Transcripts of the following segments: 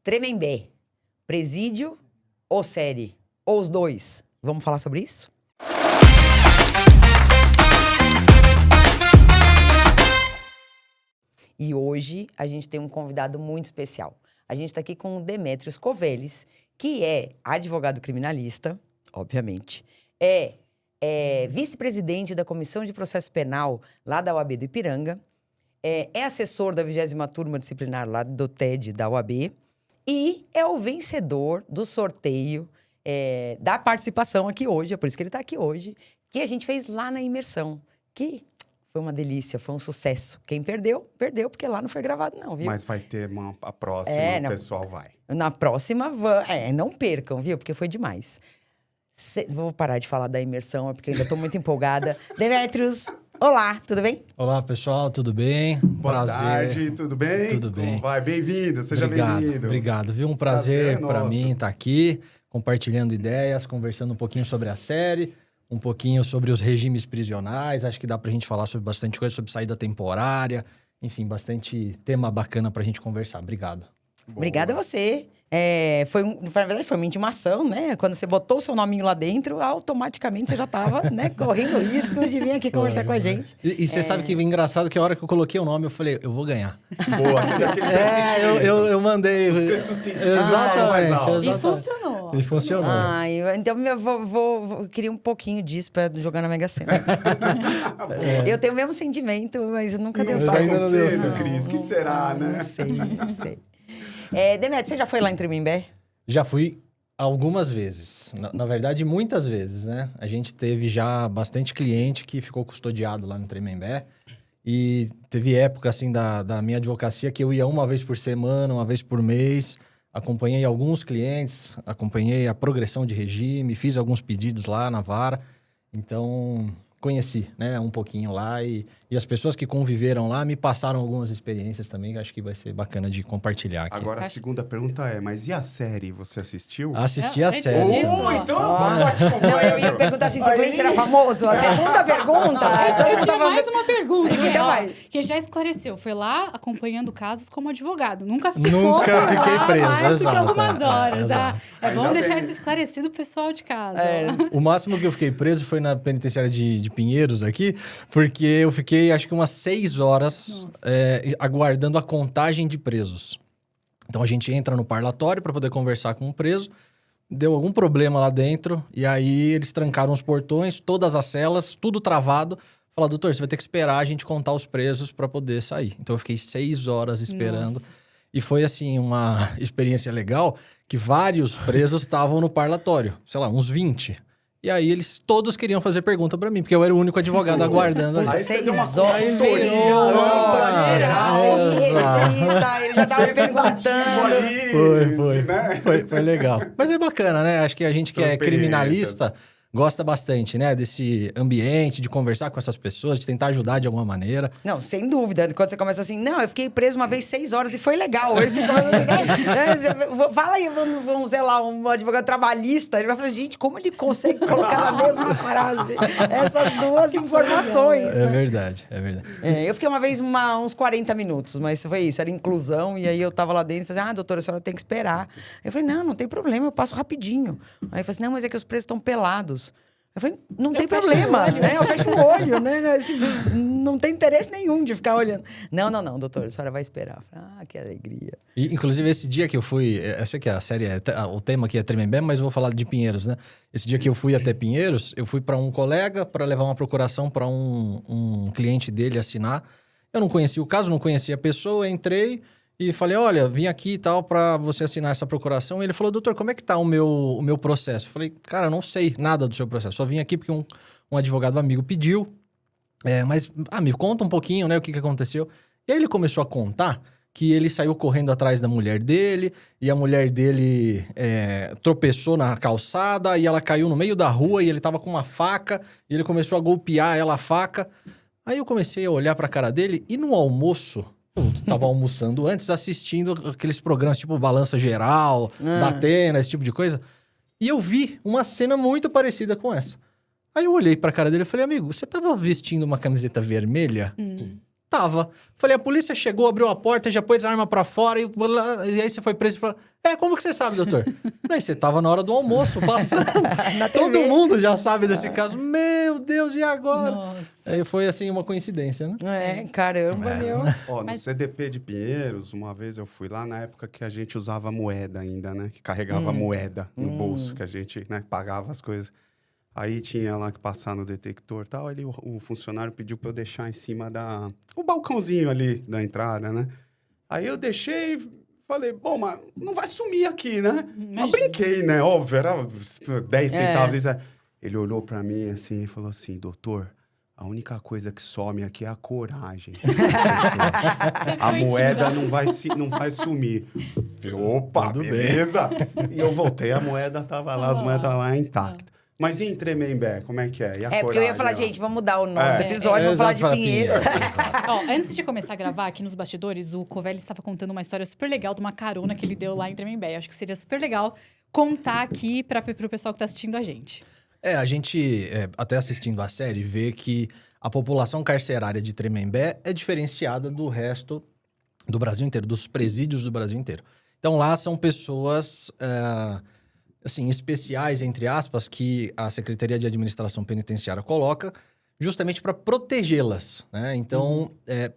Tremembé, presídio ou série? Ou os dois? Vamos falar sobre isso? E hoje a gente tem um convidado muito especial. A gente está aqui com o Demetrios Coveles, que é advogado criminalista, obviamente, é vice-presidente da Comissão de Processo Penal lá da OAB do Ipiranga, é assessor da 20ª turma disciplinar lá do TED da OAB e é o vencedor do sorteio da participação aqui hoje, é por isso que ele está aqui hoje, que a gente fez lá na imersão, que foi uma delícia, foi um sucesso. Quem perdeu, perdeu, porque lá não foi gravado não, viu? Mas vai ter a próxima, o pessoal vai. Na próxima, não percam, viu? Porque foi demais. Vou parar de falar da imersão, porque ainda estou muito empolgada. Demetrios, olá, tudo bem? Olá, pessoal, tudo bem? Boa tarde, tudo bem? Tudo bem. Como vai? Bem-vindo, seja bem-vindo. Obrigado, viu? Um prazer para mim estar aqui, compartilhando ideias, conversando um pouquinho sobre a série, um pouquinho sobre os regimes prisionais. Acho que dá pra gente falar sobre bastante coisa, sobre saída temporária. Enfim, bastante tema bacana pra gente conversar. Obrigado. Boa. Obrigada a você. Na verdade, foi uma intimação, né? Quando você botou o seu nominho lá dentro, automaticamente você já estava, né, correndo o risco de vir aqui conversar com a gente. E você sabe que é engraçado que a hora que eu coloquei o nome, eu falei, eu vou ganhar. Boa, aquele eu mandei. O sexto sentido. Exatamente. E funcionou. E funcionou. Então eu queria um pouquinho disso para jogar na Mega Sena. Eu tenho o mesmo sentimento, mas nunca deu certo. Ainda não deu certo, Cris. Que será, né? Não sei. Demetrio, você já foi lá em Tremembé? Já fui algumas vezes. Na verdade, muitas vezes, né? A gente teve já bastante cliente que ficou custodiado lá no Tremembé. E teve época, assim, da minha advocacia que eu ia uma vez por semana, uma vez por mês. Acompanhei alguns clientes, acompanhei a progressão de regime, fiz alguns pedidos lá na vara. Então, conheci, né, um pouquinho lá e as pessoas que conviveram lá me passaram algumas experiências também que acho que vai ser bacana de compartilhar aqui. Agora, a segunda pergunta mas e a série? Você assistiu? Assisti a série. Então pacote completo. Não, eu ia perguntar assim, se o cliente era famoso. A segunda pergunta... Eu tinha mais uma pergunta. Então vai. Que já esclareceu. Foi lá acompanhando casos como advogado. Nunca fiquei preso, mas exato. Fiquei algumas horas. É bom Ainda deixar bem. isso esclarecido pro pessoal de casa. O máximo que eu fiquei preso foi na penitenciária de Pinheiros aqui, porque eu fiquei, acho que umas 6 horas aguardando a contagem de presos. Então, a gente entra no parlatório para poder conversar com o preso, deu algum problema lá dentro, e aí eles trancaram os portões, todas as celas, tudo travado. Falaram, doutor, você vai ter que esperar a gente contar os presos para poder sair. Então, eu fiquei 6 horas esperando. Nossa. E foi, assim, uma experiência legal, que vários presos estavam no parlatório, sei lá, uns 20. E aí, eles todos queriam fazer pergunta pra mim, porque eu era o único advogado aguardando ali. Aí você deu uma Ele já tava perguntando. Foi legal. Mas é bacana, né? Acho que a gente que é criminalista gosta bastante, né? Desse ambiente, de conversar com essas pessoas, de tentar ajudar de alguma maneira. Não, sem dúvida. Quando você começa assim, não, eu fiquei preso uma vez 6 horas e foi legal. Aí você começa assim, fala aí, vamos sei lá, um advogado trabalhista. Ele vai falar, gente, como ele consegue colocar na mesma frase essas duas informações? É verdade, é verdade. Eu fiquei uma vez uns 40 minutos, mas foi isso, era inclusão. E aí eu tava lá dentro e falei, doutora, a senhora tem que esperar. Eu falei, não tem problema, eu passo rapidinho. Aí eu falei assim, não, mas é que os presos estão pelados. Eu falei, não tem problema, né? Eu fecho o olho, né? Assim, não tem interesse nenhum de ficar olhando. Não, doutor, a senhora vai esperar. Eu falei, que alegria. E, inclusive, esse dia que eu fui... Eu sei que a série, o tema aqui é Tremembé, mas eu vou falar de Pinheiros, né? Esse dia que eu fui até Pinheiros, eu fui para um colega para levar uma procuração para um cliente dele assinar. Eu não conhecia o caso, não conhecia a pessoa, entrei... E falei, olha, vim aqui e tal pra você assinar essa procuração. E ele falou, doutor, como é que tá o meu processo? Eu falei, cara, eu não sei nada do seu processo. Só vim aqui porque um advogado amigo pediu. Mas me conta um pouquinho, né, o que aconteceu. E aí ele começou a contar que ele saiu correndo atrás da mulher dele. E a mulher dele tropeçou na calçada e ela caiu no meio da rua e ele tava com uma faca. E ele começou a golpear ela a faca. Aí eu comecei a olhar pra cara dele e no almoço... Eu tava almoçando antes, assistindo aqueles programas tipo Balança Geral, da Atena, esse tipo de coisa. E eu vi uma cena muito parecida com essa. Aí eu olhei pra cara dele e falei, amigo, você tava vestindo uma camiseta vermelha? Tava. Falei, a polícia chegou, abriu a porta, já pôs a arma pra fora e aí você foi preso e falou, como que você sabe, doutor? Falei, você tava na hora do almoço, passando. Todo mundo já sabe desse caso. Meu Deus, e agora? Nossa. Aí foi, assim, uma coincidência, né? Caramba, meu. Ó, no CDP de Pinheiros, uma vez eu fui lá na época que a gente usava moeda ainda, né? Que carregava moeda no bolso, que a gente, né, pagava as coisas. Aí tinha lá que passar no detector e tal. Aí o funcionário pediu pra eu deixar em cima o balcãozinho ali da entrada, né? Aí eu deixei e falei, bom, mas não vai sumir aqui, né? Mas brinquei, né? Óbvio, era 10 centavos. Isso. Ele olhou pra mim assim e falou assim, doutor, a única coisa que some aqui é a coragem. A moeda não vai sumir. Falei, opa, Tudo beleza. E eu voltei, a moeda tava lá, as moedas estavam lá intactas. Mas e em Tremembé, como é que é? E a Porque eu ia falar, gente, vamos mudar o nome do episódio, vamos falar de Pinheiros. Ó, antes de começar a gravar aqui nos bastidores, o Covelli estava contando uma história super legal de uma carona que ele deu lá em Tremembé. Acho que seria super legal contar aqui para o pessoal que está assistindo a gente. A gente, até assistindo a série, vê que a população carcerária de Tremembé é diferenciada do resto do Brasil inteiro, dos presídios do Brasil inteiro. Então, lá são pessoas... assim, especiais, entre aspas, que a Secretaria de Administração Penitenciária coloca justamente para protegê-las, né? Então,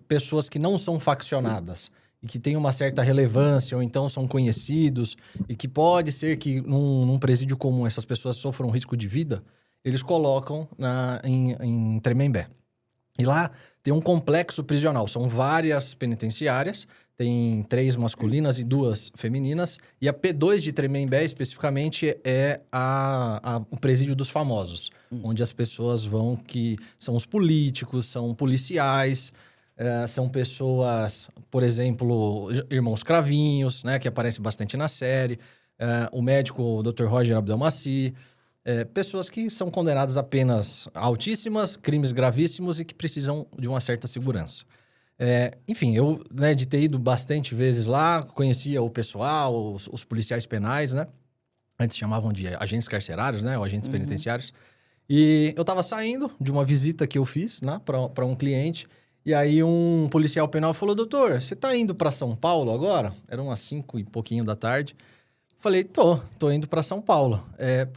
pessoas que não são faccionadas e que têm uma certa relevância ou então são conhecidos e que pode ser que num presídio comum essas pessoas sofram risco de vida, eles colocam em Tremembé. E lá tem um complexo prisional, são várias penitenciárias, tem 3 masculinas e 2 femininas, e a P2 de Tremembé, especificamente, é o presídio dos famosos, onde as pessoas vão que são os políticos, são policiais, são pessoas, por exemplo, irmãos Cravinhos, né, que aparece bastante na série, o médico, o Dr. Roger Abdelmaci, pessoas que são condenadas a penas altíssimas, crimes gravíssimos e que precisam de uma certa segurança. Enfim, eu, né, de ter ido bastante vezes lá, conhecia o pessoal, os policiais penais, né? Antes chamavam de agentes carcerários, né? Ou agentes penitenciários. E eu tava saindo de uma visita que eu fiz, né? Para um cliente. E aí um policial penal falou, doutor, você tá indo para São Paulo agora? Eram umas 5 e pouquinho da tarde. Falei, tô indo para São Paulo.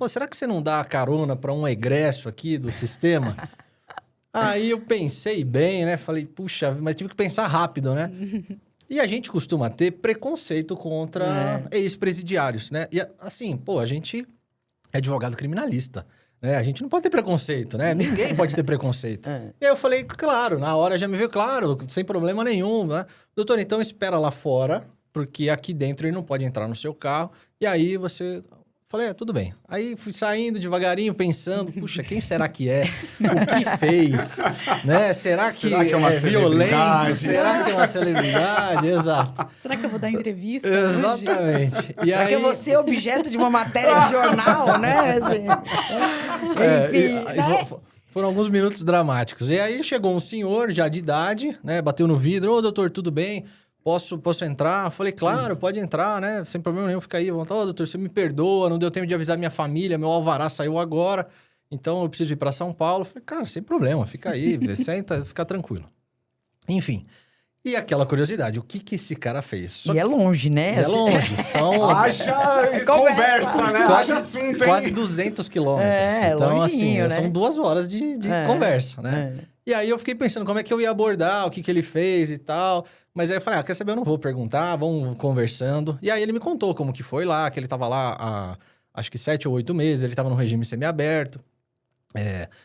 Será que você não dá carona para um egresso aqui do sistema? Aí eu pensei bem, né? Falei, puxa, mas tive que pensar rápido, né? E a gente costuma ter preconceito contra ex-presidiários, né? E assim, a gente é advogado criminalista, né? A gente não pode ter preconceito, né? Ninguém pode ter preconceito. E aí eu falei, claro, na hora já me veio claro, sem problema nenhum, né? Doutor, então espera lá fora, porque aqui dentro ele não pode entrar no seu carro. E aí você... Falei, tudo bem. Aí fui saindo devagarinho, pensando, puxa, quem será que é? O que fez? Né? Será que é uma violento? Será que é uma celebridade? Exato. Será que eu vou dar entrevista exatamente. E será que eu vou ser objeto de uma matéria de jornal, né? Enfim, foram alguns minutos dramáticos. E aí chegou um senhor já de idade, né? Bateu no vidro, ô doutor, tudo bem? Posso entrar? Falei, claro, pode entrar, né? Sem problema nenhum, fica aí. Ô, doutor, você me perdoa, não deu tempo de avisar minha família, meu alvará saiu agora, então eu preciso ir para São Paulo. Falei, cara, sem problema, fica aí, senta, fica tranquilo. Enfim, e aquela curiosidade, o que esse cara fez? É longe, né? É longe, são... Haja conversa, né? Haja assunto, hein? Quase 200 quilômetros. Então, longinho, assim, né? são 2 horas de conversa, né? E aí eu fiquei pensando como é que eu ia abordar, o que ele fez e tal. Mas aí eu falei, quer saber, eu não vou perguntar, vamos conversando. E aí ele me contou como que foi lá, que ele tava lá há, acho que 7 ou 8 meses, ele tava no regime semiaberto.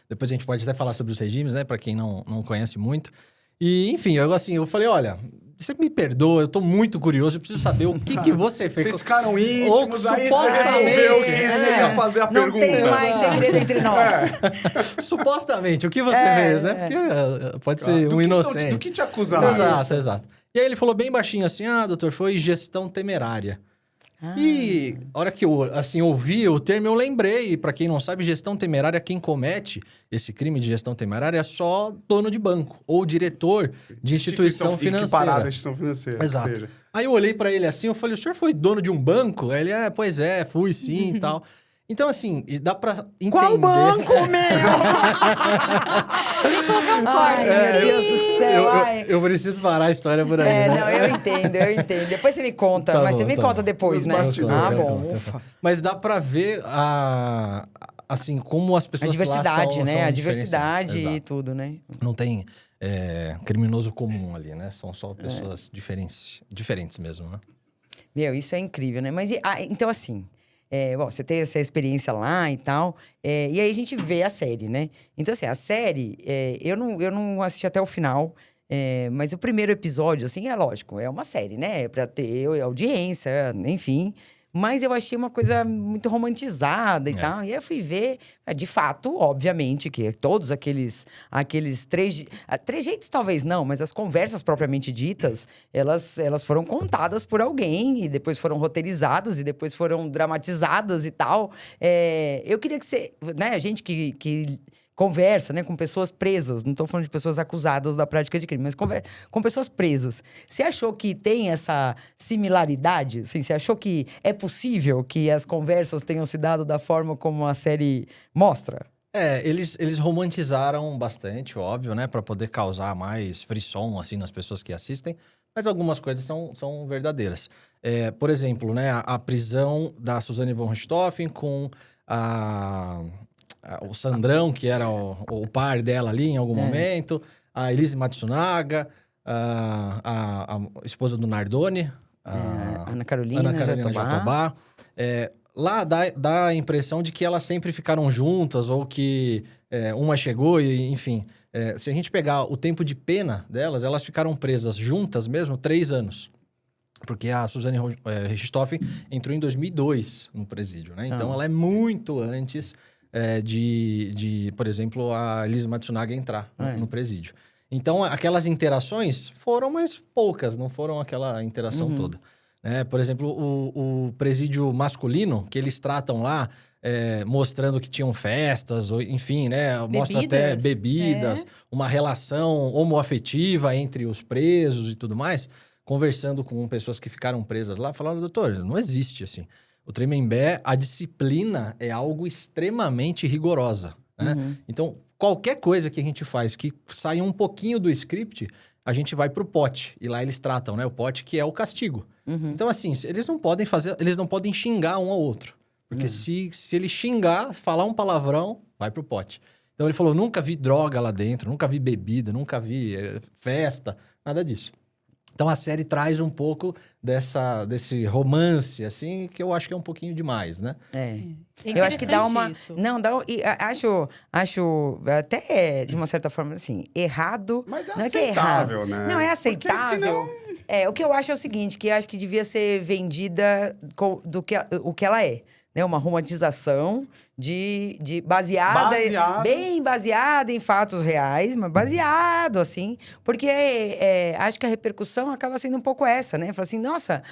Depois a gente pode até falar sobre os regimes, né, pra quem não conhece muito. E, enfim, eu falei, olha, você me perdoa, eu tô muito curioso, eu preciso saber o que você fez. Vocês ficaram íntimos, aí você resolveu que você ia fazer a pergunta. Não tem mais segredo entre nós. Supostamente, o que você fez, né? Porque pode ser um inocente. Do que te acusaram? Exato. E aí ele falou bem baixinho assim, doutor, foi gestão temerária. E a hora que eu, assim, ouvi o termo, eu lembrei. Pra quem não sabe, gestão temerária, quem comete esse crime de gestão temerária é só dono de banco ou diretor de instituição financeira. Instituição financeira. Exato. Seja. Aí eu olhei pra ele assim, eu falei, o senhor foi dono de um banco? Aí ele, pois é, fui sim e tal. Então, assim, dá pra entender... Qual banco, meu? Ai, meu Deus do céu. ai. Eu preciso parar a história por aí, É, né? não, eu entendo. Depois você me conta, Tá mas bom, você me tá conta bom. depois, Nos né? bastidores. Ah, Tá bom, tá ufa. Mas dá pra ver assim, como as A pessoas diversidade, lá né? são A diferenciadas. diversidade e Exato. tudo, né? Não tem criminoso comum ali, né? São só pessoas diferentes mesmo, né? Meu, isso é incrível, né? Mas, então, assim, bom, você teve essa experiência lá e tal, e aí a gente vê a série, né? Então, assim, a série, eu não assisti até o final, mas o primeiro episódio, assim, é lógico, é uma série, né? Pra ter audiência, enfim. Mas eu achei uma coisa muito romantizada e tal. E aí eu fui ver, de fato, obviamente, que todos aqueles trejeitos talvez não, mas as conversas propriamente ditas, elas foram contadas por alguém e depois foram roteirizadas e depois foram dramatizadas e tal. Eu queria que você, né, a gente que conversa, né, com pessoas presas, não estou falando de pessoas acusadas da prática de crime, mas com pessoas presas. Você achou que tem essa similaridade? Assim, você achou que é possível que as conversas tenham se dado da forma como a série mostra? Eles romantizaram bastante, óbvio, né? Pra poder causar mais frisson, assim, nas pessoas que assistem. Mas algumas coisas são verdadeiras. Por exemplo, né? A prisão da Suzane von Richthofen com o Sandrão, que era o par dela ali em algum momento. A Elise Matsunaga, a esposa do Nardoni. Ana Carolina Jatobá. Lá dá a impressão de que elas sempre ficaram juntas ou que uma chegou e, enfim... se a gente pegar o tempo de pena delas, elas ficaram presas juntas mesmo 3 anos. Porque a Suzane Richthofen entrou em 2002 no presídio, né? Então, ela é muito antes de, por exemplo, a Elise Matsunaga entrar no presídio. Então, aquelas interações foram mais poucas, não foram aquela interação toda. Por exemplo, o presídio masculino, que eles tratam lá, mostrando que tinham festas, ou, enfim, né? Mostra até bebidas, uma relação homoafetiva entre os presos e tudo mais. Conversando com pessoas que ficaram presas lá, falaram, doutor, não existe assim. O Tremembé, a disciplina é algo extremamente rigorosa, né? Então, qualquer coisa que a gente faz que saia um pouquinho do script, a gente vai pro pote. E lá eles tratam, né? O pote que é o castigo. Então, assim, eles não podem xingar um ao outro. Porque se ele xingar, falar um palavrão, vai pro pote. Então, ele falou, nunca vi droga lá dentro, nunca vi bebida, nunca vi festa, nada disso. Então, a série traz um pouco desse romance, assim, que eu acho que é um pouquinho demais, né? Eu acho que dá uma... Isso. Não, acho até, de uma certa forma, assim, errado... Mas é não aceitável, que é errado. né? Não, é aceitável. Porque senão... O que eu acho é o seguinte, que eu acho que devia ser vendida o que ela é. Né? Uma romantização bem baseada em fatos reais, mas baseado, assim, porque acho que a repercussão acaba sendo um pouco essa, né? Fala assim, nossa,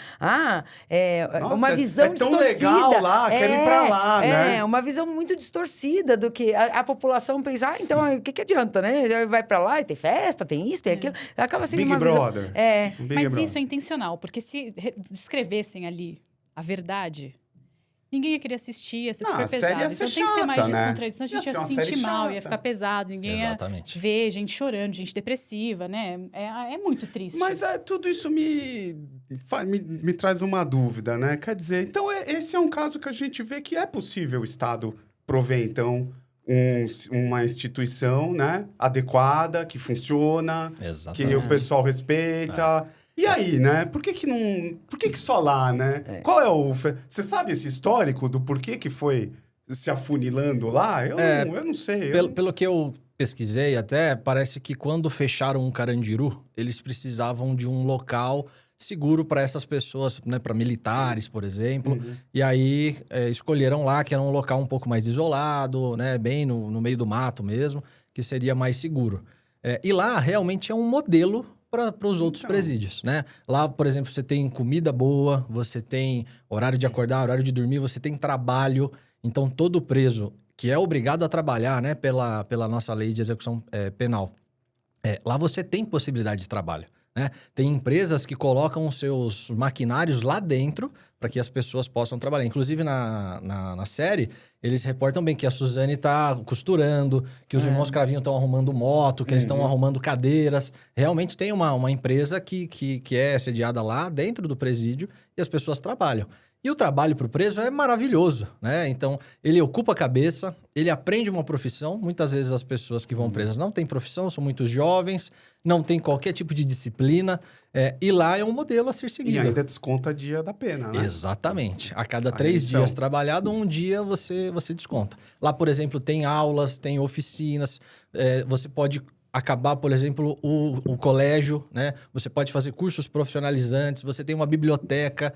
uma visão é tão distorcida. legal lá, quero ir pra lá, né? Uma visão muito distorcida do que a população pensa, então, o que adianta, né? Vai pra lá e tem festa, tem isso, tem aquilo. Acaba sendo Big uma Brother. visão... Big Mas Brother. isso é intencional, porque se descrevessem ali a verdade, ninguém ia querer assistir, ia ser Não, super a série pesado. ia Então ser tem que ser mais chata, né? descontraído, senão a gente Ia ia ser uma se sentir série mal, ia chata. ficar pesado, ninguém Exatamente. ia ver gente chorando, gente depressiva, né? É muito triste. Mas tudo isso me traz uma dúvida, né? Quer dizer, então esse é um caso que a gente vê que é possível o Estado prover, então, uma instituição, né, adequada, que funciona, Exatamente. que o pessoal respeita. E aí, né? Por que só lá, né? Qual é você sabe esse histórico do porquê que foi se afunilando lá? Eu não sei. Pelo que eu pesquisei até, parece que quando fecharam o Carandiru, eles precisavam de um local seguro para essas pessoas, né, para militares, por exemplo. E aí escolheram lá, que era um local um pouco mais isolado, né, bem no meio do mato mesmo, que seria mais seguro. E lá realmente é um modelo para os outros presídios, né? Lá, por exemplo, você tem comida boa, você tem horário de acordar, horário de dormir, você tem trabalho. Então, todo preso que é obrigado a trabalhar, né, pela nossa lei de execução penal, lá você tem possibilidade de trabalho. né? Tem empresas que colocam os seus maquinários lá dentro para que as pessoas possam trabalhar. Inclusive, na série, eles reportam bem que a Suzane está costurando, que os irmãos Cravinho estão arrumando moto, que eles estão arrumando cadeiras. Realmente tem uma empresa que é sediada lá dentro do presídio e as pessoas trabalham. E o trabalho para o preso é maravilhoso, né? Então, ele ocupa a cabeça, ele aprende uma profissão. Muitas vezes as pessoas que vão presas não têm profissão, são muito jovens, não têm qualquer tipo de disciplina. E lá é um modelo a ser seguido. E ainda desconta dia da pena, né? Exatamente. A cada 3 dias trabalhado, um dia você desconta. Lá, por exemplo, tem aulas, tem oficinas, você pode acabar, por exemplo, o colégio, né? Você pode fazer cursos profissionalizantes, você tem uma biblioteca.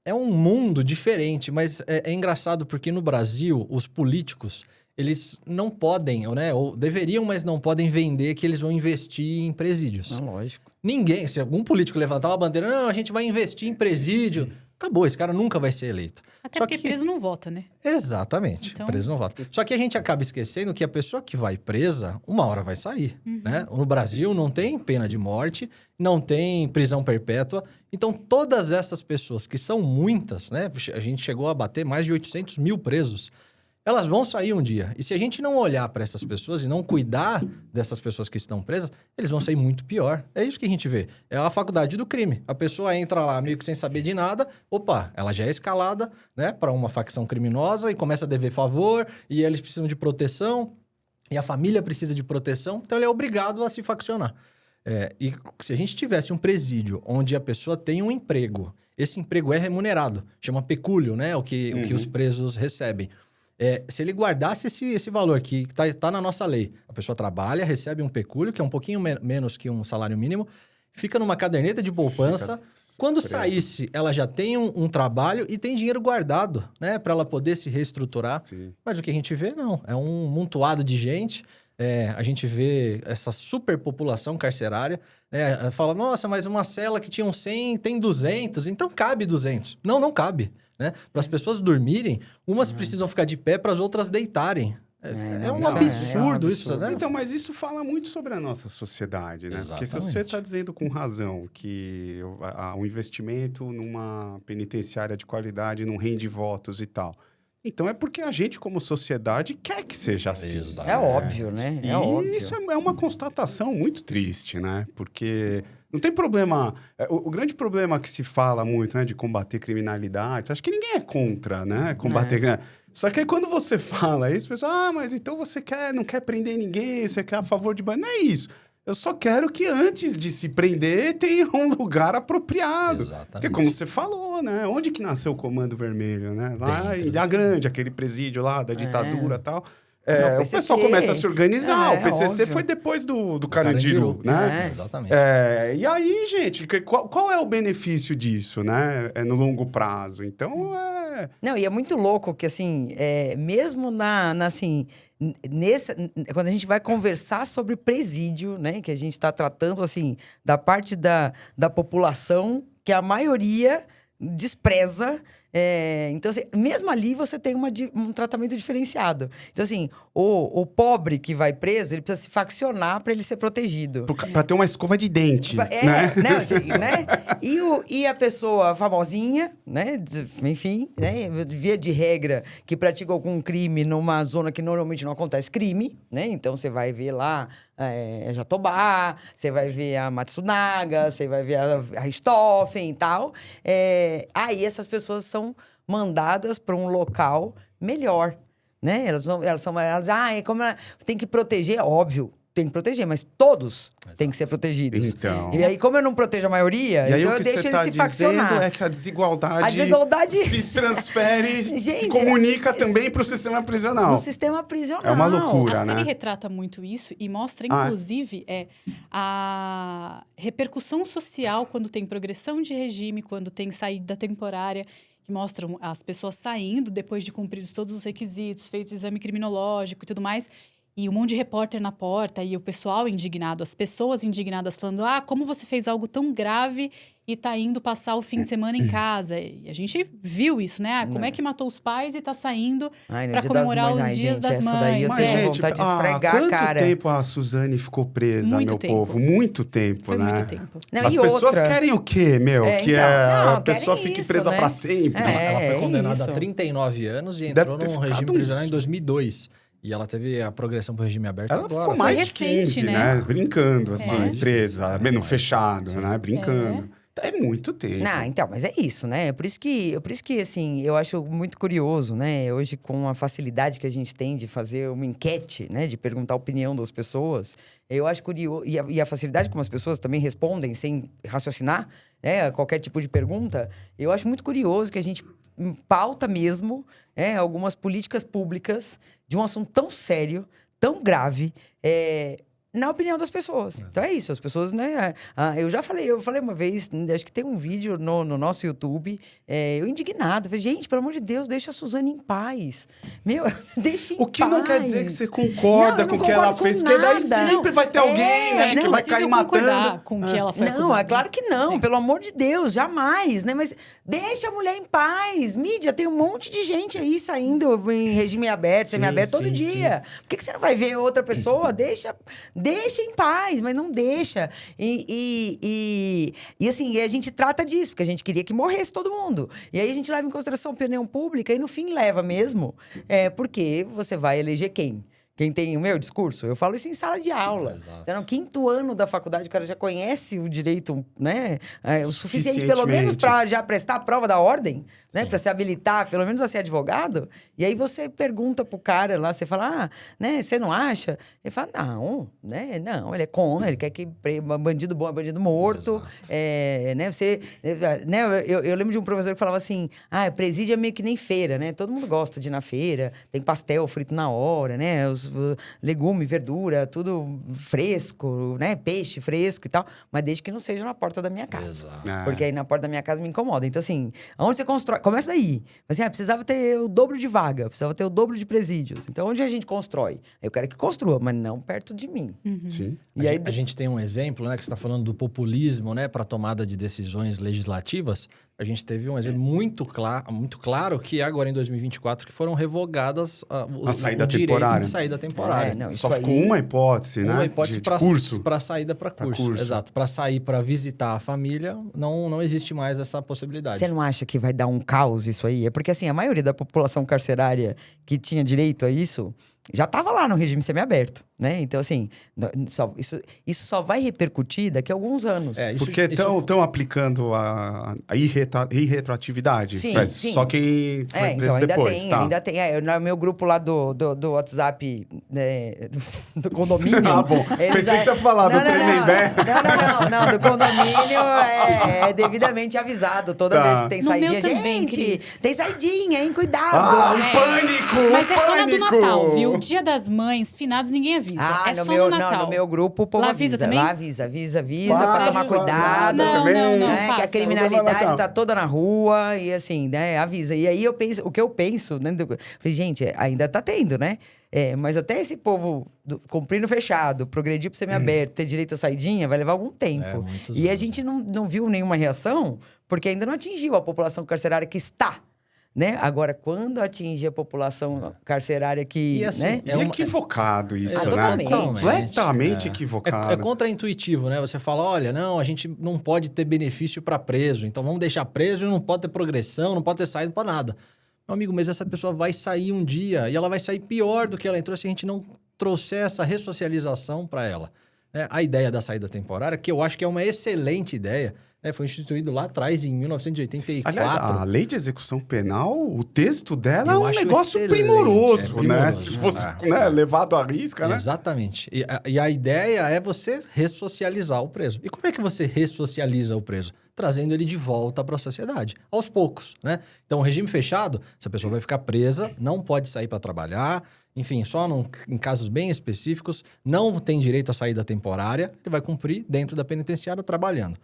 É um mundo diferente, mas é engraçado porque no Brasil, os políticos, eles não podem, né? Ou deveriam, mas não podem vender que eles vão investir em presídios. Não, lógico. Ninguém, se algum político levantar uma bandeira, não, a gente vai investir em presídio, acabou, esse cara nunca vai ser eleito. Até porque preso não vota, né? Exatamente, Então... preso não vota. Só que a gente acaba esquecendo que a pessoa que vai presa, uma hora vai sair, né? No Brasil não tem pena de morte, não tem prisão perpétua. Então, todas essas pessoas, que são muitas, né? A gente chegou a bater mais de 800 mil presos. Elas vão sair um dia. E se a gente não olhar para essas pessoas e não cuidar dessas pessoas que estão presas, eles vão sair muito pior. É isso que a gente vê. É a faculdade do crime. A pessoa entra lá meio que sem saber de nada. Opa, ela já é escalada, né, para uma facção criminosa e começa a dever favor. E eles precisam de proteção. E a família precisa de proteção. Então, ele é obrigado a se faccionar. E se a gente tivesse um presídio onde a pessoa tem um emprego, esse emprego é remunerado. Chama pecúlio, né? O que os presos recebem. Se ele guardasse esse valor que tá na nossa lei, a pessoa trabalha, recebe um pecúlio, que é um pouquinho menos que um salário mínimo, fica numa caderneta de poupança. Quando saísse, ela já tem um trabalho e tem dinheiro guardado, né? Para ela poder se reestruturar. Sim. Mas o que a gente vê, não. É um montoado de gente. A gente vê essa superpopulação carcerária. Fala, nossa, mas uma cela que tinha 100 tem 200, então cabe 200. Não cabe. Né? Para as pessoas dormirem, umas precisam ficar de pé para as outras deitarem. É um absurdo isso, né? Então, mas isso fala muito sobre a nossa sociedade, né? Exatamente. Porque se você está dizendo com razão que o investimento numa penitenciária de qualidade não rende votos e tal, então é porque a gente, como sociedade, quer que seja assim. Exato. É óbvio, né? E óbvio. isso é uma constatação muito triste, né? Porque não tem problema... O grande problema que se fala muito, né, de combater criminalidade, acho que ninguém é contra, né? Combater criminalidade. Só que aí quando você fala isso, o pessoal, mas então você não quer prender ninguém, você quer a favor de... Não é isso. Eu só quero que antes de se prender tenha um lugar apropriado. Exatamente. Porque como você falou, né? Onde que nasceu o Comando Vermelho, né? Lá Dentro. em Ilha Grande, aquele presídio lá da ditadura e tal. Não, o o pessoal começa a se organizar. O PCC óbvio. foi depois do Carandiru, né? Exatamente. E aí, gente, qual é o benefício disso, né? No longo prazo. Então, Não, e é muito louco que, assim, mesmo assim, quando a gente vai conversar sobre presídio, né? Que a gente está tratando, assim, da parte da população que a maioria despreza. Então, assim, mesmo ali você tem um tratamento diferenciado. Então, assim, o pobre que vai preso, ele precisa se faccionar para ele ser protegido. Para ter uma escova de dente, né? Assim, né? E a pessoa famosinha, né? Enfim, né? Via de regra, que pratica algum crime numa zona que normalmente não acontece crime, né? Então, você vai ver lá Jatobá, você vai ver a Matsunaga, você vai ver a Richthofen e tal. Aí essas pessoas são mandadas para um local melhor, né? Elas tem que proteger, óbvio, tem que proteger, mas todos têm que ser protegidos. Então. E aí, como eu não protejo a maioria, então eu deixo ele se faccionar. É que a desigualdade se transfere, se comunica também para o sistema prisional. No sistema prisional. É uma loucura, A né? série retrata muito isso e mostra, inclusive, a repercussão social quando tem progressão de regime, quando tem saída temporária, que mostram as pessoas saindo depois de cumpridos todos os requisitos, feito exame criminológico e tudo mais. E um monte de repórter na porta e o pessoal indignado, as pessoas indignadas falando: como você fez algo tão grave e tá indo passar o fim de semana em casa? E a gente viu isso, né? Como é que matou os pais e tá saindo Ai, no pra Dia das comemorar Mães. os Ai, dias gente, das essa mães. daí eu Mas, tenho gente, vontade de esfregar a quanto cara. tempo a Suzane ficou presa, Muito meu tempo. povo? Muito tempo, Foi né? muito tempo. Não, As e pessoas outra? querem o quê, meu? Que então, a não, pessoa querem fique isso, presa né? pra sempre. Ela foi É condenada isso. a 39 anos e Deve entrou ter num ficado regime uns- prisional em 2002. E ela teve a progressão pro regime aberto Ela agora. ficou mais de recente, 15, né? né? Brincando, assim, É. presa, no fechado, Sim. né? Brincando. É muito tempo. Não, então, mas é isso, né? Por isso que, assim, eu acho muito curioso, né? Hoje, com a facilidade que a gente tem de fazer uma enquete, né? De perguntar a opinião das pessoas, eu acho curioso. E a facilidade como as pessoas também respondem sem raciocinar, né? A qualquer tipo de pergunta, eu acho muito curioso que a gente pauta mesmo, algumas políticas públicas de um assunto tão sério, tão grave, na opinião das pessoas. Então é isso, as pessoas, né? Eu falei uma vez, acho que tem um vídeo no nosso YouTube, eu indignado. Falei, gente, pelo amor de Deus, deixa a Suzane em paz. Meu, deixa em paz. O que não quer dizer que você concorda Não, com eu o que ela concordo com fez, porque daí nada. sempre vai ter alguém, né, que Não, vai se cair eu matando. concordar com o que ela foi Não, acusada. é claro que não, pelo amor de Deus, jamais, né? Mas deixa a mulher em paz. Mídia, tem um monte de gente aí saindo em regime aberto, Sim, semi-aberto, todo sim, dia. Por que você não vai ver outra pessoa? Deixa em paz, mas não deixa. E assim, a gente trata disso, porque a gente queria que morresse todo mundo. E aí a gente leva em consideração a opinião pública e no fim leva mesmo, porque você vai eleger quem? Quem tem o meu discurso? Eu falo isso em sala de aula. Exato. Então, no quinto ano da faculdade, o cara já conhece o direito, né? O suficiente, pelo menos, para já prestar a prova da ordem, né? Para se habilitar, pelo menos, a ser advogado. E aí você pergunta pro cara lá, você fala, né? Você não acha? Ele fala, não, né? Não, ele é contra, ele quer que bandido bom é bandido morto. Né? Eu lembro de um professor que falava assim, presídio é meio que nem feira, né? Todo mundo gosta de ir na feira, tem pastel frito na hora, né? Os legume, verdura, tudo fresco, né? Peixe fresco e tal, mas desde que não seja na porta da minha casa. Exato. Porque aí na porta da minha casa me incomoda. Então, assim, aonde você constrói... Começa daí. Assim, precisava ter o dobro de vaga, precisava ter o dobro de presídios. Então, onde a gente constrói? Eu quero que construa, mas não perto de mim. Sim. E aí, A gente tem um exemplo, né, que você está falando do populismo, né, para tomada de decisões legislativas. A gente teve um exemplo muito claro que é agora em 2024 que foram revogadas A saída o direito temporária. de saída temporária. Não, Só isso ficou aí- uma hipótese, né? Uma hipótese de curso. para saída para curso. Exato. Para sair para visitar a família, não existe mais essa possibilidade. Você não acha que vai dar um caos isso aí? É porque, assim, a maioria da população carcerária que tinha direito a isso já estava lá no regime semiaberto, né? Então, assim, isso só vai repercutir daqui a alguns anos. É, Porque estão aplicando a irretroatividade. Sim, Mas sim. Só quem foi preso depois, tá? Ainda tem. No meu grupo lá do WhatsApp, né, do condomínio... Ah, bom. Pensei que você ia falar do Tremembé. Não, do condomínio é devidamente avisado toda Tá. vez que tem No saidinha. meu também, Gente, Cris. tem saidinha, hein? Cuidado! Ah, pânico! Mas é só na do pânico! Natal, viu? Dia das Mães, finados, ninguém avisa. é só no Natal. no meu grupo o povo Lá avisa. avisa também? Lá avisa Ah, pra tomar ajuda. cuidado. Não, também. não, não, Né? Que a passa. criminalidade Natal. tá toda na rua e assim, né? Avisa. E aí o que eu penso, né? Falei, gente, ainda tá tendo, né? Mas até esse povo cumprir no fechado, progredir pro semiaberto, ter direito à saidinha, vai levar algum tempo. muitos E a anos, gente não viu nenhuma reação, porque ainda não atingiu a população carcerária que está. Né? Agora, quando atingir a população carcerária que... E assim, né? É equivocado isso, né? totalmente. Completamente equivocado. É contraintuitivo, né? Você fala, olha, não, a gente não pode ter benefício para preso, então vamos deixar preso e não pode ter progressão, não pode ter saído para nada. Meu amigo, mas essa pessoa vai sair um dia e ela vai sair pior do que ela entrou se a gente não trouxer essa ressocialização para ela. A ideia da saída temporária, que eu acho que é uma excelente ideia, foi instituído lá atrás, em 1984. Aliás, a lei de execução penal, o texto dela é Eu um acho negócio excelente, primoroso, né? primoroso, Se fosse levado à risca, né? Exatamente. E a ideia é você ressocializar o preso. E como é que você ressocializa o preso? Trazendo ele de volta para a sociedade, aos poucos, né? Então, regime fechado, essa pessoa vai ficar presa, não pode sair para trabalhar, enfim, só em casos bem específicos, não tem direito à saída temporária, ele vai cumprir dentro da penitenciária trabalhando.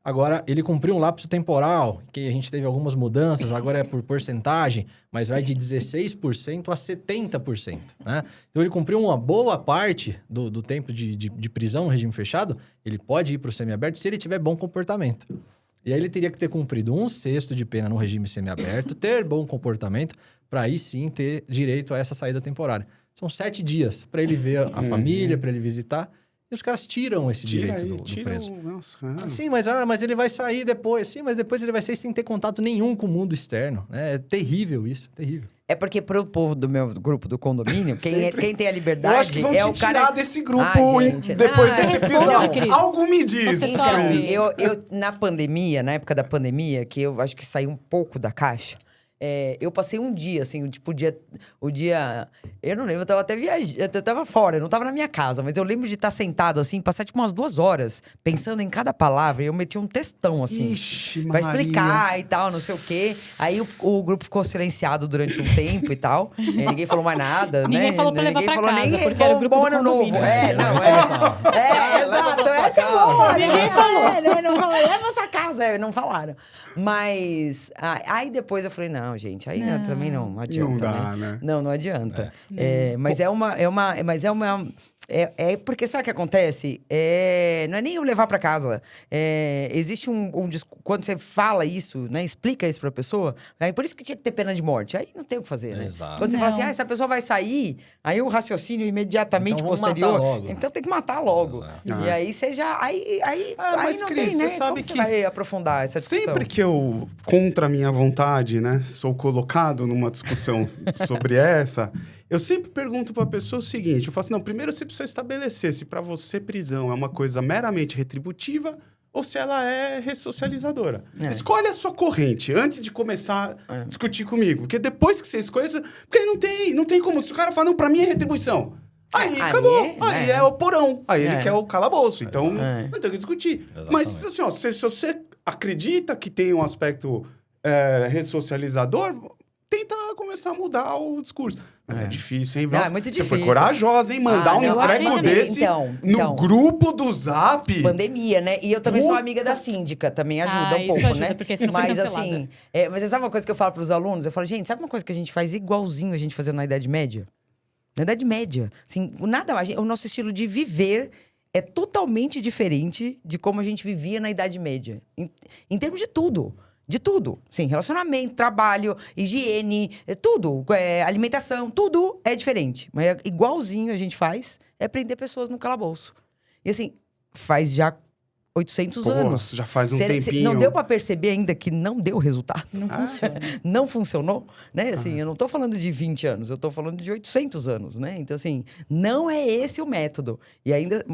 Agora, ele cumpriu um lapso temporal, que a gente teve algumas mudanças, agora é por porcentagem, mas vai de 16% a 70%, né? Então, ele cumpriu uma boa parte do tempo de prisão no regime fechado, ele pode ir para o semiaberto se ele tiver bom comportamento. E aí ele teria que ter cumprido 1/6 de pena no regime semiaberto, ter bom comportamento, para aí sim ter direito a essa saída temporária. São 7 dias para ele ver a família, para ele visitar. E os caras tiram esse direito do preso. Nossa, Sim, mas ele vai sair depois. Sim, mas depois ele vai sair sem ter contato nenhum com o mundo externo. É terrível isso, terrível. É porque pro povo do meu grupo do condomínio, quem tem a liberdade eu acho que vão é te o cara... tirar desse grupo gente, depois não, desse responde, episódio. Cris. Algo me diz, Você Então, sabe. eu, na pandemia, na época da pandemia, que eu acho que saí um pouco da caixa, eu passei um dia, assim, tipo, o dia... Eu não lembro, eu tava até viajando, eu tava fora, eu não tava na minha casa, mas eu lembro de estar sentado, assim, passar, tipo, umas 2 horas, pensando em cada palavra, e eu meti um textão, assim, Ixi, pra Maria. explicar e tal, não sei o quê. Aí o grupo ficou silenciado durante um tempo e tal, ninguém falou mais nada, né? Ninguém falou pra levar Ninguém pra falou casa, nem porque era o grupo bom do ano condomínio. novo. Exato, Leva pra sua essa é casa. boa. Ninguém falou. Não falou, leva pra sua casa, não falaram. Mas, aí depois eu falei, não, gente, aí também não adianta, Não dá, né? Não adianta. Mas porque sabe o que acontece? Não é nem eu levar pra casa. Existe quando você fala isso, né? Explica isso pra pessoa. Aí por isso que tinha que ter pena de morte. Aí não tem o que fazer, né? Exato. Quando você fala assim, Não. essa pessoa vai sair, aí o raciocínio imediatamente Então vamos posterior. matar logo. Então tem que matar logo. Exato. E aí você já. Aí mas, não Cris, tem, né? você sabe Como você que vai aprofundar essa discussão? Sempre que eu, contra a minha vontade, né, sou colocado numa discussão sobre essa, eu sempre pergunto pra pessoa o seguinte, eu falo assim, não, primeiro você precisa estabelecer se pra você prisão é uma coisa meramente retributiva ou se ela é ressocializadora. Escolhe a sua corrente antes de começar a discutir comigo, porque depois que você escolhe, porque não tem como, se o cara fala, não, pra mim é retribuição. Aí acabou. Aí é o porão. Aí ele quer o calabouço. Então, não tem o que discutir. Exatamente. Mas, assim, ó, se você acredita que tem um aspecto ressocializador, tenta começar a mudar o discurso. Mas é difícil, hein? Não, Nossa, é muito Você difícil. foi corajosa, hein? Mandar Não, um eu achei treco também. desse Então. no grupo do Zap. Pandemia, né? E eu também sou amiga da síndica, também ajuda um isso pouco, ajuda, né? porque você não foi Mas cancelada. assim, mas sabe uma coisa que eu falo pros alunos? Eu falo, gente, sabe uma coisa que a gente faz igualzinho a gente fazia na Idade Média? Na Idade Média. Assim, nada mais. O nosso estilo de viver é totalmente diferente de como a gente vivia na Idade Média. Em termos de tudo. De tudo. Sim, relacionamento, trabalho, higiene, tudo. Alimentação, tudo é diferente. Mas igualzinho a gente faz é prender pessoas no calabouço. E assim, faz já 800 Pô, anos. já faz um Cê tempinho. não deu pra perceber ainda que não deu resultado? Não funciona. Não funcionou, né? Assim, eu não tô falando de 20 anos, eu tô falando de 800 anos, né? Então, assim, não é esse o método. E ainda,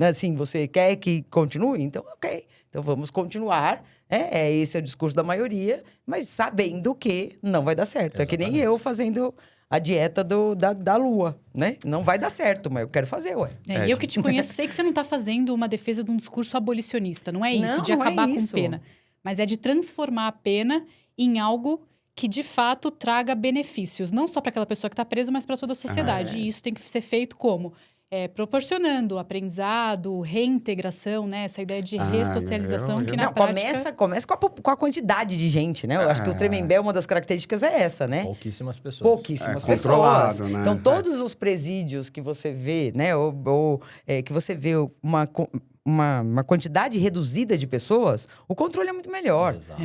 assim, você quer que continue? Então, ok. Então, vamos continuar. Esse é o discurso da maioria, mas sabendo que não vai dar certo. Exatamente. É que nem eu fazendo a dieta da lua, né? Não vai dar certo, mas eu quero fazer, ué. E eu que te conheço, sei que você não está fazendo uma defesa de um discurso abolicionista. Não é isso, Não, de não é acabar com isso. pena. Mas é de transformar a pena em algo que, de fato, traga benefícios. Não só para aquela pessoa que está presa, mas para toda a sociedade. E isso tem que ser feito como? Proporcionando aprendizado, reintegração, né? Essa ideia de ressocialização que na Não, prática... começa com a quantidade de gente, né? Eu acho que o Tremembé, uma das características é essa, né? Pouquíssimas pessoas. Pouquíssimas pessoas. Controlado, né? Então, todos os presídios que você vê, né? Que você vê uma quantidade reduzida de pessoas, o controle é muito melhor. Exato.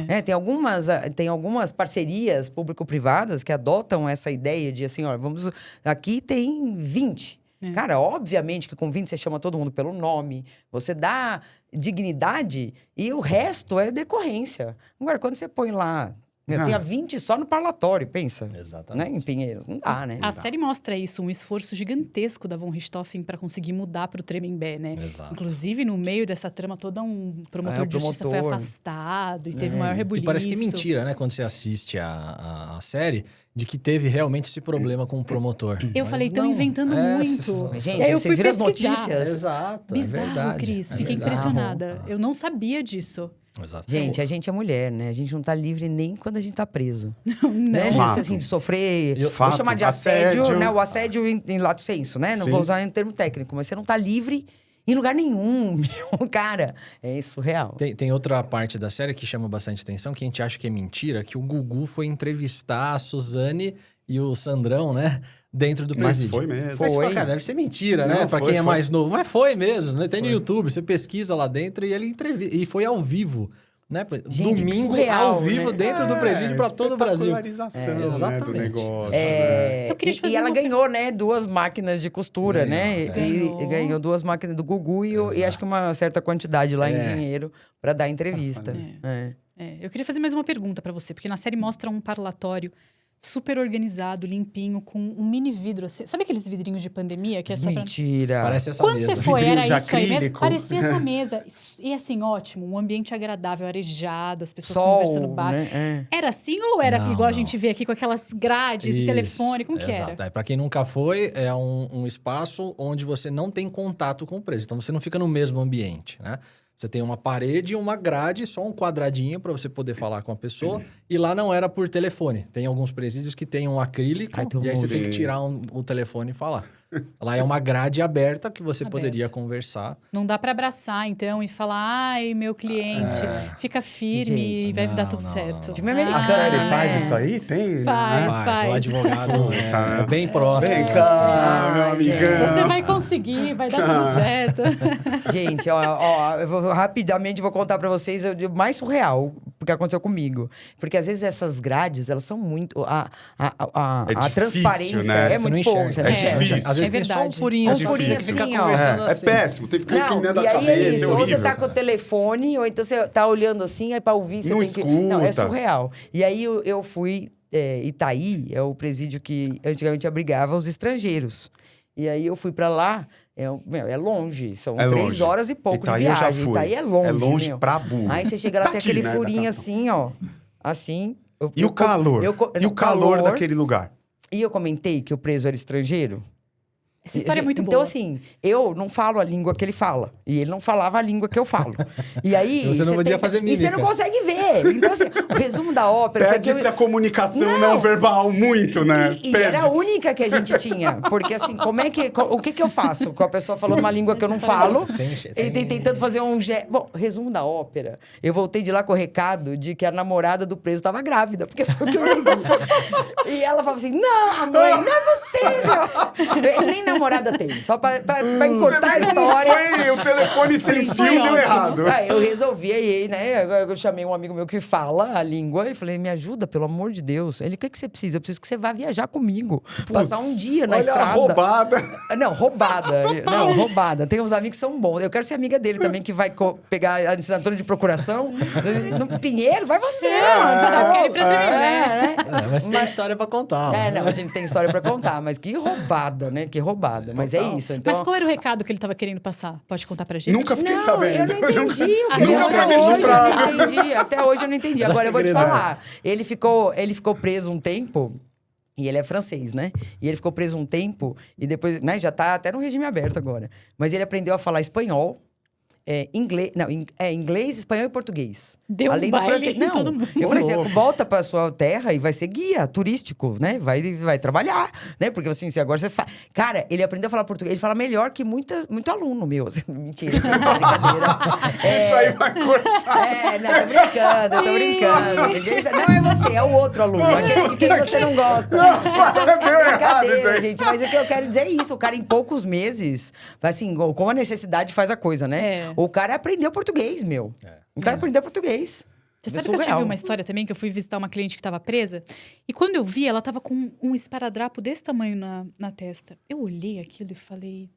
Tem algumas parcerias público-privadas que adotam essa ideia de assim, ó, aqui tem 20. Cara, obviamente que com 20 você chama todo mundo pelo nome, você dá dignidade e o resto é decorrência. Agora, quando você põe lá, tinha 20 só no parlatório, pensa. Exatamente. Né? Em Pinheiros. Não dá, né? A série mostra isso, um esforço gigantesco da von Richthofen para conseguir mudar para o Tremembé, né? Exato. Inclusive, no meio dessa trama toda, um promotor de justiça foi afastado e teve maior rebuliço. E parece que é mentira, né? Quando você assiste a série, de que teve realmente esse problema com o promotor. Eu Mas falei, estão não. inventando muito. Gente, E aí eu vocês fui viram as pesquisar. notícias? Exato, é Bizarro, verdade. Cris. É Fiquei bizarro. impressionada. Eu não sabia disso. Exato. Gente, a gente é mulher, né? A gente não tá livre nem quando a gente tá preso. Não. Né? Fato. Assim, de sofrer... Vou Fato. chamar de assédio, Assédio. né? O assédio em lato senso, né? Não Sim. vou usar em termo técnico. Mas você não tá livre em lugar nenhum, meu. Cara, é surreal. Tem outra parte da série que chama bastante atenção, que a gente acha que é mentira, que o Gugu foi entrevistar a Suzane e o Sandrão, né? Dentro do Mas presídio. foi mesmo. Mas você fala, cara, deve ser mentira, Não, né? Pra foi, quem é foi. mais novo. Mas foi mesmo, né? Tem no YouTube, você pesquisa lá dentro e ele entrevista. E foi ao vivo, né? Gente, que Domingo, surreal, ao vivo, né? dentro do presídio pra todo o Brasil. Espetacularização, né, do exatamente. negócio, né? Eu queria te E fazer ela uma ganhou, né, 2 máquinas de costura, né? Ganhou. E ganhou 2 máquinas do Gugu e acho que uma certa quantidade lá em dinheiro pra dar entrevista. Eu queria fazer mais uma pergunta pra você, porque na série mostra um parlatório super organizado, limpinho, com um mini vidro assim. Sabe aqueles vidrinhos de pandemia que é só pra... Mentira. Parece essa Quando mesa. você foi, Vidrinho era de isso aí mesmo? acrílico. Parecia essa mesa. E assim, ótimo, um ambiente agradável, arejado, as pessoas Sol, conversando baixo. né? Era assim ou era Não, igual a não. gente vê aqui com aquelas grades e Isso, telefone? Como que exato. era? Para quem nunca foi, é um espaço onde você não tem contato com o preso. Então, você não fica no mesmo ambiente, né? Você tem uma parede e uma grade, só um quadradinho para você poder falar com a pessoa. E lá não era por telefone. Tem alguns presídios que tem um acrílico Ai, tem um e aí você monte. tem que tirar o telefone e falar. Lá é uma grade aberta que você poderia conversar. Não dá pra abraçar, então, e falar, ai, meu cliente, fica firme Gente, e vai dar não, tudo não, certo. não. Time A americano, série né? faz isso aí? Tem? Faz. O advogado é bem próximo. Vem cá, meu Ai, amigão. Você vai conseguir, vai dar tudo certo. Gente, ó, eu vou rapidamente vou contar pra vocês o mais surreal que aconteceu comigo. Porque às vezes essas grades, elas são muito... A difícil, transparência né? é Você não muito pouco. enxerga. Você não É enxerga. difícil. Às vezes tem só um verdade. furinho. Um assim, furinho você fica assim, ó. conversando É assim. péssimo, tem que ficar inclinando a e aí cabeça, é isso. é Ou horrível. você tá com o telefone, ou então você tá olhando assim, aí pra ouvir você Não tem que... Não, é escuta. surreal. E aí eu fui... Itaí é o presídio que antigamente abrigava os estrangeiros. E aí eu fui pra lá... É longe, são 3 longe. horas e pouco Itaí de eu já viagem. fui. Itaí é longe, É longe meu. pra burro. Aí você chega lá, tem Daqui, aquele né, furinho da assim, ó. Assim. E o calor? E o calor daquele lugar? E eu comentei que o preso era estrangeiro. Essa história é muito então, boa. assim, eu não falo a língua que ele fala. E ele não falava a língua que eu falo. E aí... E você não podia fazer E você mímica. não consegue ver. Então, assim, o resumo da ópera... foi que eu- Perde-se a comunicação Não. não verbal muito, né? E era a Perde-se. única que a gente tinha. Porque, assim, o que eu faço com a pessoa falando uma língua que eu não falo? Sem- E tentando fazer um gesto. Bom, resumo da ópera. Eu voltei de lá com o recado de que a namorada do preso estava grávida, porque foi o que eu vi. E ela falava assim: não, mãe, não é possível. Ele nem namorada tem. Só pra encurtar a Você vê como história. foi? O telefone sem Foi fio deu ótimo. errado. Aí eu resolvi, aí, né? Eu chamei um amigo meu que fala a língua e falei: me ajuda, pelo amor de Deus. Ele: o que você precisa? Eu preciso que você vá viajar comigo. Passar um dia na Olha estrada. a roubada. Não, roubada. Não, roubada. Tem uns amigos que são bons. Eu quero ser amiga dele também, que vai pegar a assinatura de procuração. No Pinheiro, vai você. Eu quero ir pra primeiro, né? Mas tem história pra contar. Não, a gente tem história pra contar, mas que roubada, né? Que roubada. Mas é isso. Então, Mas qual era o recado que ele estava querendo passar? Pode contar pra gente? Nunca fiquei não, sabendo. eu não entendi o que Nunca ele foi até hoje eu decifrado. não entendi. Até hoje eu não entendi. Era Agora eu vou te segredo. falar. Ele ficou preso um tempo. E ele é francês, né? E ele ficou preso um tempo e depois, né? Já tá até no regime aberto agora. Mas ele aprendeu a falar espanhol, inglês, não, inglês, espanhol e português. Deu um Além do baile francês. em Não, todo mundo. eu falei, você Louco. volta pra sua terra e vai ser guia turístico, né? Vai trabalhar, né? Porque assim, se agora você faz... Cara, ele aprendeu a falar português. Ele fala melhor que muito aluno meu. Assim, mentira, brincadeira. Isso aí vai cortar. Não, tô brincando. Não é você, é o outro aluno. Aquele de quem você não gosta. Deu errado isso Brincadeira, aí. gente. Mas o que eu quero dizer é isso. O cara, em poucos meses, assim, como a necessidade faz a coisa, né? É. O cara aprendeu português, meu. O cara aprendeu português. Você É sabe que eu tive surreal. uma história também, que eu fui visitar uma cliente que estava presa? E quando eu vi, ela estava com um esparadrapo desse tamanho na testa. Eu olhei aquilo e falei...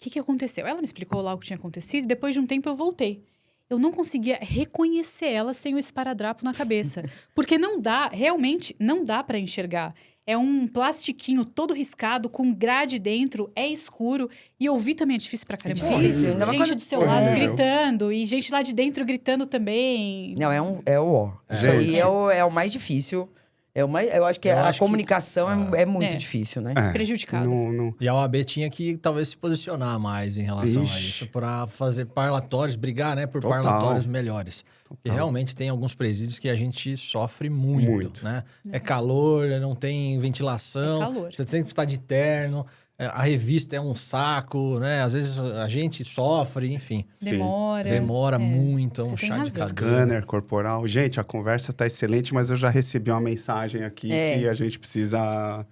O que aconteceu? Ela me explicou lá o que tinha acontecido e depois de um tempo eu voltei. Eu não conseguia reconhecer ela sem o esparadrapo na cabeça. Porque não dá, realmente, não dá para enxergar. É um plastiquinho todo riscado, com grade dentro, é escuro. E ouvir também é difícil pra caramba. Difícil, ainda mais Gente quando- do seu lado Horrível. gritando, e gente lá de dentro gritando também. Não, é o ó. Isso aí Gente. é o mais difícil. Eu acho que Eu a acho que- comunicação é muito É. difícil, né? Prejudicado. Não. E a OAB tinha que talvez se posicionar mais em relação a Ixi. isso, para fazer parlatórios, brigar, né, por Total. parlatórios melhores. E realmente tem alguns presídios que a gente sofre muito, Muito. né? É calor, não tem ventilação, É calor. você sempre está de terno. a revista é um saco, né? Às vezes a gente sofre, enfim. Sim. Demora muito, é um Você tem chá de razão. cadeira. Scanner corporal. Gente, a conversa tá excelente, mas eu já recebi uma mensagem aqui que a gente precisa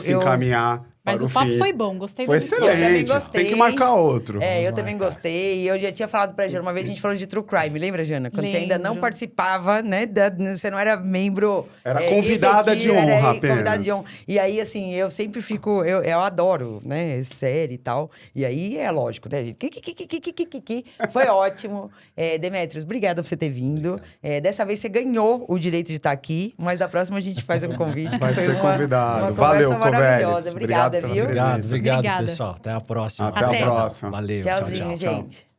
se encaminhar Mas para o o papo fim. foi bom, gostei Foi da discussão. Eu também excelente. gostei. Tem que marcar outro. Eu também gostei. E eu já tinha falado pra Jana, uma vez a gente falou de True Crime, lembra, Jana? Quando você ainda não Lembro. participava, né? Você não era membro. Era convidada de honra era apenas. Convidada de honra. E aí, assim, eu sempre fico. Eu adoro, né? Série e tal. E aí é lógico, né, gente? Foi ótimo. Demetrios, obrigada por você ter vindo. Dessa vez você ganhou o direito de estar aqui, mas da próxima a gente faz um convite. Vai Foi ser uma convidado. conversa Valeu, maravilhosa. Coveles. Obrigada, Obrigado pela viu? presença. Obrigado, Obrigada. pessoal. Até a próxima. Até a Até. próxima. Valeu, Tchauzinho, tchau, tchau. gente.